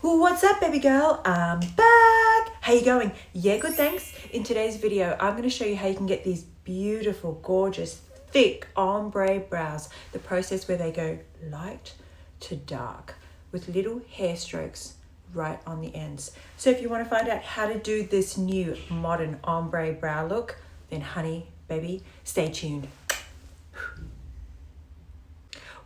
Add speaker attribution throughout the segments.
Speaker 1: What's up, baby girl? I'm back. How you going? Yeah, good, thanks. In today's video, I'm going to show you how you can get these beautiful, gorgeous, thick ombre brows. The process where they go light to dark with little hair strokes right on the ends. So if you want to find out how to do this new modern ombre brow look, then honey, baby, stay tuned.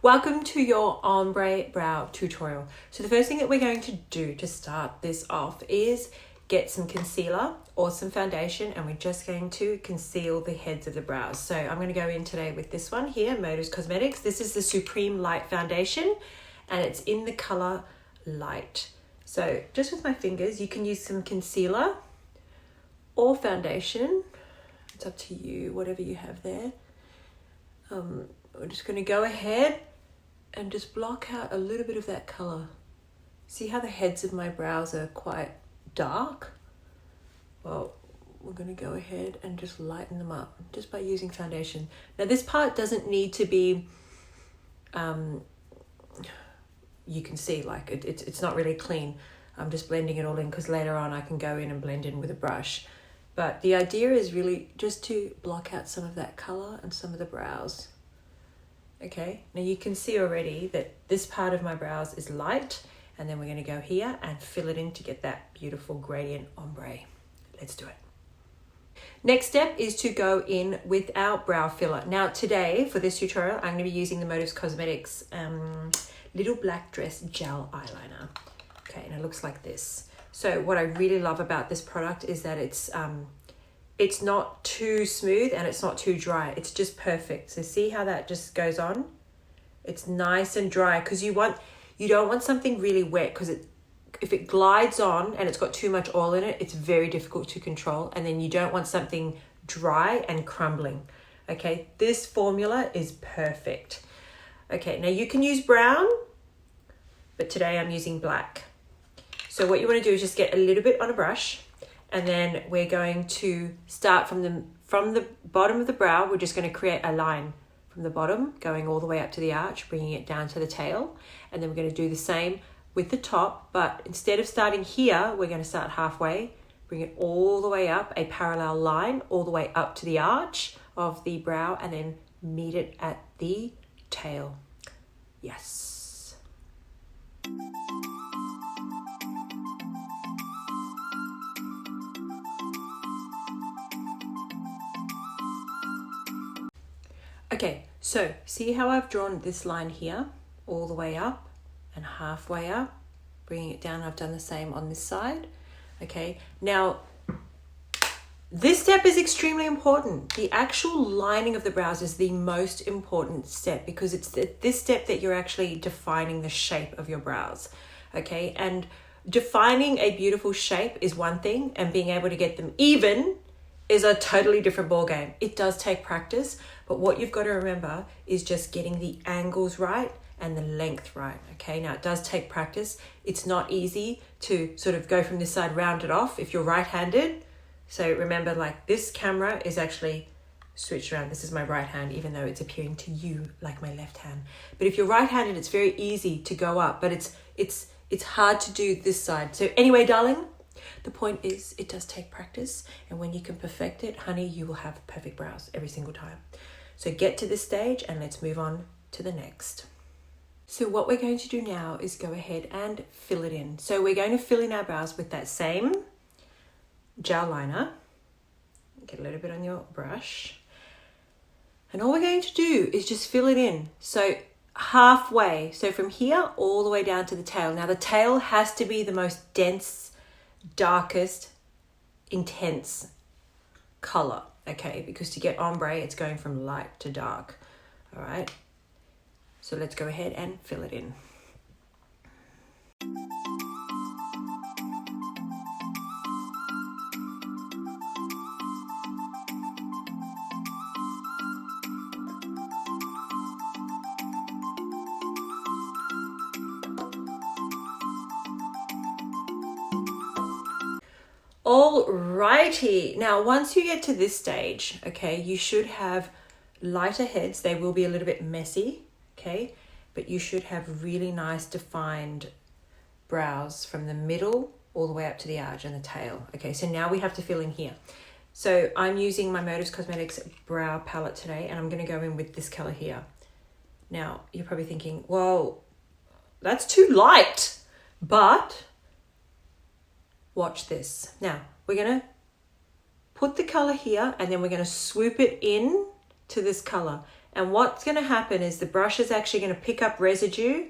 Speaker 1: Welcome to your ombre brow tutorial. So the first thing that we're going to do to start this off is get some concealer or some foundation, and we're just going to conceal the heads of the brows. So I'm going to go in today with this one here, Modus Cosmetics. This is the Supreme Light Foundation and it's in the color Light. So just with my fingers, you can use some concealer or foundation. It's up to you, whatever you have there. We're just going to go ahead and just block out a little bit of that color. See how the heads of my brows are quite dark? Well, we're going to go ahead and just lighten them up just by using foundation. Now this part doesn't need to be, you can see like it's not really clean. I'm just blending it all in because later on I can go in and blend in with a brush. But the idea is really just to block out some of that color and some of the brows. Okay, now you can see already that this part of my brows is light, and then we're going to go here and fill it in to get that beautiful gradient ombre. Let's do it. Next step is to go in with our brow filler. Now today for this tutorial, I'm going to be using the Modus Cosmetics Little Black Dress Gel Eyeliner. Okay, and it looks like this. So what I really love about this product is that it's not too smooth and it's not too dry. It's just perfect. So see how that just goes on? It's nice and dry because you don't want something really wet, because if it glides on and it's got too much oil in it, it's very difficult to control. And then you don't want something dry and crumbling. Okay, this formula is perfect. Okay, now you can use brown, but today I'm using black. So what you want to do is just get a little bit on a brush, and then we're going to start from the bottom of the brow. We're just going to create a line from the bottom going all the way up to the arch, bringing it down to the tail. And then we're going to do the same with the top, but instead of starting here, we're going to start halfway, bring it all the way up, a parallel line all the way up to the arch of the brow, and then meet it at the tail. Yes. Okay, so see how I've drawn this line here, all the way up and halfway up, bringing it down. I've done the same on this side. Okay, now this step is extremely important. The actual lining of the brows is the most important step, because it's this step that you're actually defining the shape of your brows. Okay, and defining a beautiful shape is one thing, and being able to get them even is a totally different ball game. It does take practice, but what you've got to remember is just getting the angles right and the length right. Okay, now it does take practice. It's not easy to sort of go from this side, round it off if you're right-handed. So remember, like, this camera is actually switched around. This is my right hand, even though it's appearing to you like my left hand. But if you're right-handed, it's very easy to go up, but it's hard to do this side. So anyway, darling, the point is, it does take practice, and when you can perfect it, honey, you will have perfect brows every single time. So get to this stage and let's move on to the next. So what we're going to do now is go ahead and fill it in. So we're going to fill in our brows with that same gel liner. Get a little bit on your brush. And all we're going to do is just fill it in. So halfway, so from here all the way down to the tail. Now the tail has to be the most dense, darkest, intense color, okay? Because to get ombre, it's going from light to dark, all right? So let's go ahead and fill it in. Alrighty, now once you get to this stage, okay, you should have lighter heads. They will be a little bit messy, okay, but you should have really nice defined brows from the middle all the way up to the arch and the tail. Okay, so now we have to fill in here. So I'm using my Motives Cosmetics brow palette today, and I'm going to go in with this color here. Now, you're probably thinking, well, that's too light, but watch this. Now, we're going to put the color here, and then we're going to swoop it in to this color. And what's going to happen is the brush is actually going to pick up residue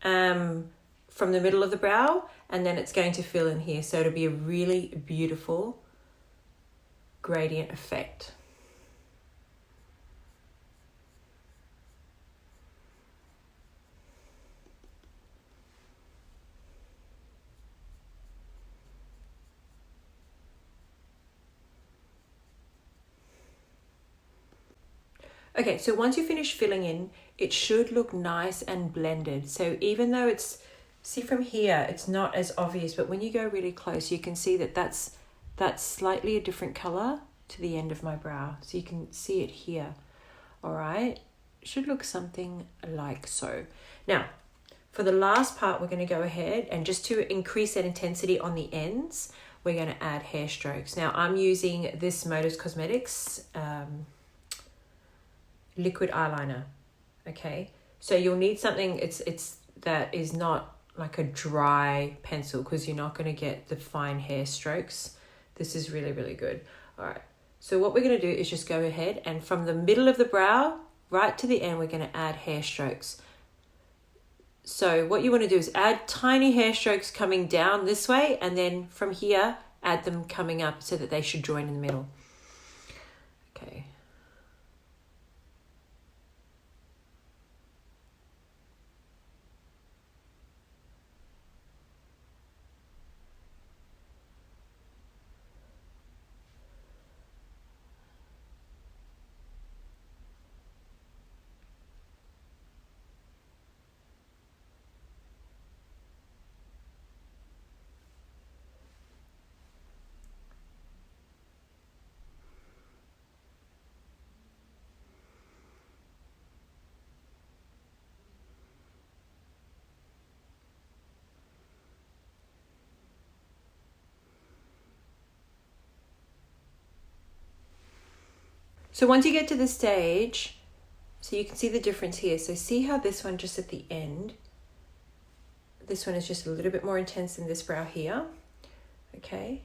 Speaker 1: from the middle of the brow, and then it's going to fill in here. So it'll be a really beautiful gradient effect. Okay, so once you finish filling in, it should look nice and blended. So even though it's, see from here, it's not as obvious, but when you go really close, you can see that that's slightly a different color to the end of my brow. So you can see it here. All right, it should look something like so. Now, for the last part, we're going to go ahead and just to increase that intensity on the ends, we're going to add hair strokes. Now, I'm using this Motives Cosmetics liquid eyeliner. Okay, so you'll need something it's that is not like a dry pencil, because you're not going to get the fine hair strokes. This is really, really good. All right, so what we're going to do is just go ahead and from the middle of the brow right to the end, we're going to add hair strokes. So what you want to do is add tiny hair strokes coming down this way, and then from here add them coming up so that they should join in the middle. Okay. So once you get to this stage, so you can see the difference here. So see how this one just at the end, this one is just a little bit more intense than this brow here. Okay.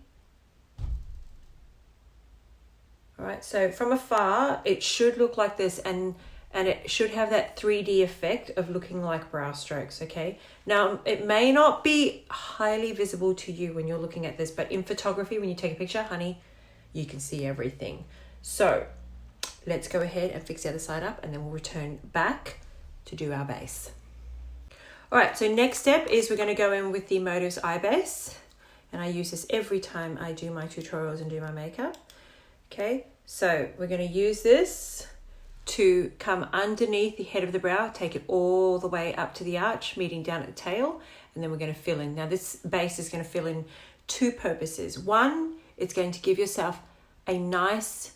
Speaker 1: All right, so from afar, it should look like this, and it should have that 3D effect of looking like brow strokes, okay? Now, it may not be highly visible to you when you're looking at this, but in photography, when you take a picture, honey, you can see everything. So let's go ahead and fix the other side up, and then we'll return back to do our base. All right, so next step is we're going to go in with the Motives Eye Base, and I use this every time I do my tutorials and do my makeup. Okay, so we're going to use this to come underneath the head of the brow, take it all the way up to the arch, meeting down at the tail, and then we're going to fill in. Now this base is going to fill in two purposes. One, it's going to give yourself a nice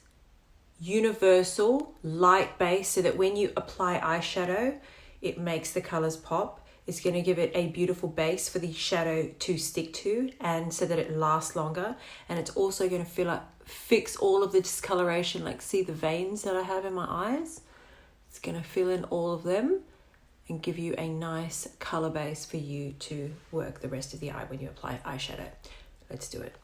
Speaker 1: universal light base so that when you apply eyeshadow, it makes the colors pop. It's going to give it a beautiful base for the shadow to stick to, and so that it lasts longer. And it's also going to fix all of the discoloration, like see the veins that I have in my eyes. It's going to fill in all of them and give you a nice color base for you to work the rest of the eye when you apply eyeshadow. Let's do it.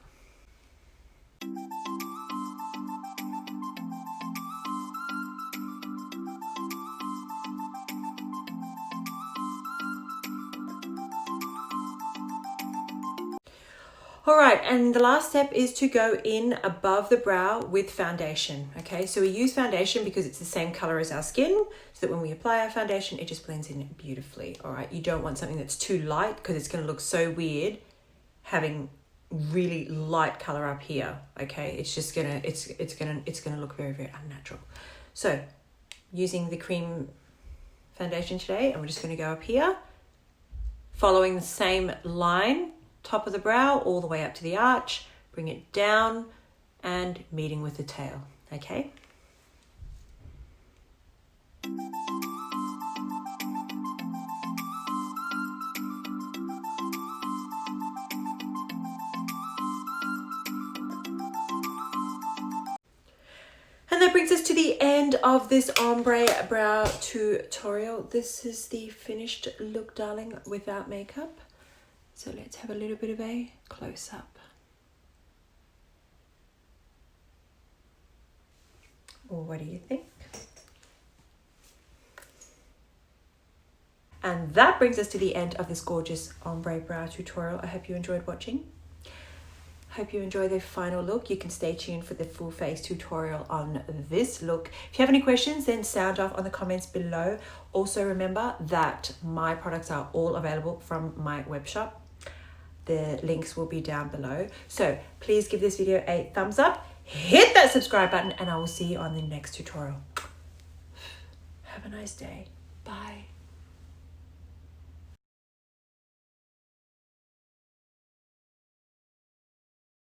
Speaker 1: All right, and the last step is to go in above the brow with foundation, okay? So we use foundation because it's the same color as our skin, so that when we apply our foundation, it just blends in beautifully, all right? You don't want something that's too light because it's gonna look so weird having really light color up here, okay? It's just gonna, it's gonna look very, very unnatural. So using the cream foundation today, and we're just gonna go up here, following the same line, top of the brow all the way up to the arch, bring it down and meeting with the tail, okay? And that brings us to the end of this ombre brow tutorial. This is the finished look, darling, without makeup. So let's have a little bit of a close-up. What do you think? And that brings us to the end of this gorgeous ombre brow tutorial. I hope you enjoyed watching. Hope you enjoy the final look. You can stay tuned for the full face tutorial on this look. If you have any questions, then sound off on the comments below. Also remember that my products are all available from my web shop. The links will be down below. So please give this video a thumbs up, hit that subscribe button, and I will see you on the next tutorial. Have a nice day. Bye.